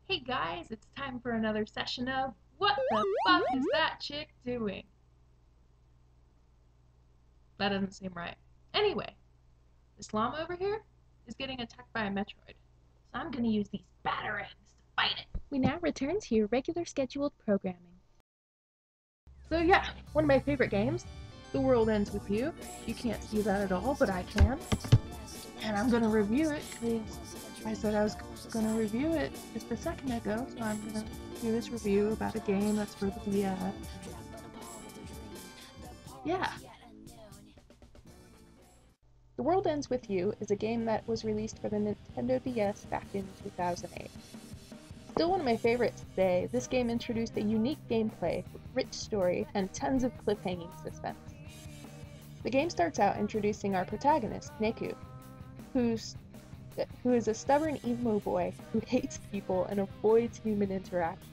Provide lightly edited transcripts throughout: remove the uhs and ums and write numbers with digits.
Hey guys, it's time for another session of What the fuck is that chick doing? That doesn't seem right. Anyway, this llama over here is getting attacked by a Metroid. So I'm gonna use these batarangs to fight it. We now return to your regular scheduled programming. So yeah, one of my favorite games. The world ends with you. You can't see that at all, but I can. And I'm gonna review it because I said I was gonna review it just a second ago, so I'm gonna do this review about a game that's for the DS. Yeah. The World Ends With You is a game that was released for the Nintendo DS back in 2008. Still one of my favorites today, this game introduced a unique gameplay, rich story, and tons of cliffhanging suspense. The game starts out introducing our protagonist, Neku, who is a stubborn emo boy who hates people and avoids human interaction.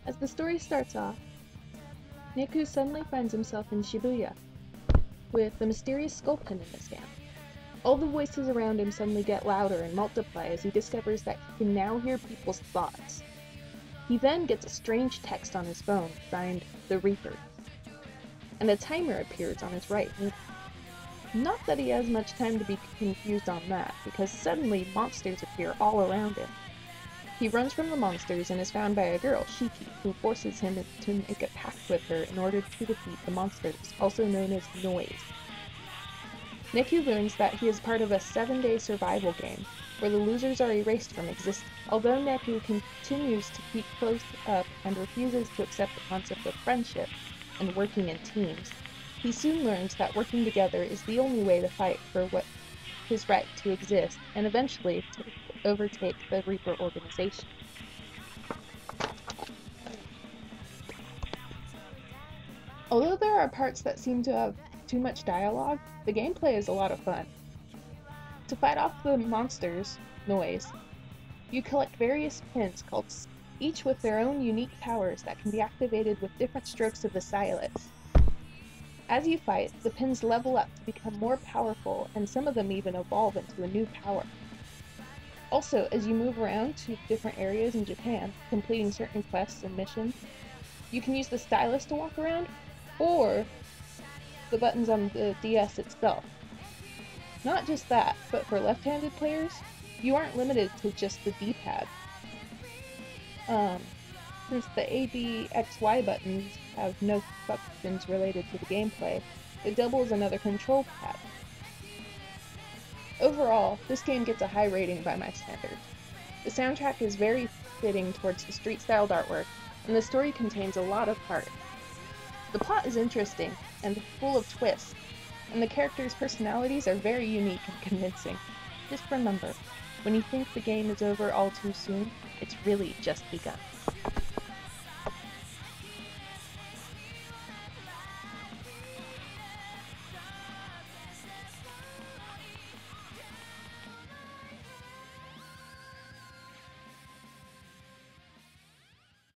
As the story starts off, Neku suddenly finds himself in Shibuya, with the mysterious sculpin in the scam. All the voices around him suddenly get louder and multiply as he discovers that he can now hear people's thoughts. He then gets a strange text on his phone signed The Reaper, and a timer appears on his right. Not that he has much time to be confused on that, because suddenly monsters appear all around him. He runs from the monsters and is found by a girl, Shiki, who forces him to make a pact with her in order to defeat the monsters, also known as Noise. Neku learns that he is part of a 7-day survival game, where the losers are erased from existence. Although Neku continues to keep close up and refuses to accept the concept of friendship and working in teams, he soon learns that working together is the only way to fight for what his right to exist, and eventually to overtake the Reaper organization. Although there are parts that seem to have too much dialogue, the gameplay is a lot of fun. To fight off the monsters, Noise, you collect various pins called each with their own unique powers that can be activated with different strokes of the stylus. As you fight, the pins level up to become more powerful, and some of them even evolve into a new power. Also, as you move around to different areas in Japan, completing certain quests and missions, you can use the stylus to walk around, or the buttons on the DS itself. Not just that, but for left-handed players, you aren't limited to just the D-pad. Since the A, B, X, Y buttons have no functions related to the gameplay, it doubles as another control pad. Overall, this game gets a high rating by my standards. The soundtrack is very fitting towards the street-styled artwork, and the story contains a lot of heart. The plot is interesting and full of twists, and the characters' personalities are very unique and convincing. Just remember, when you think the game is over all too soon, it's really just begun.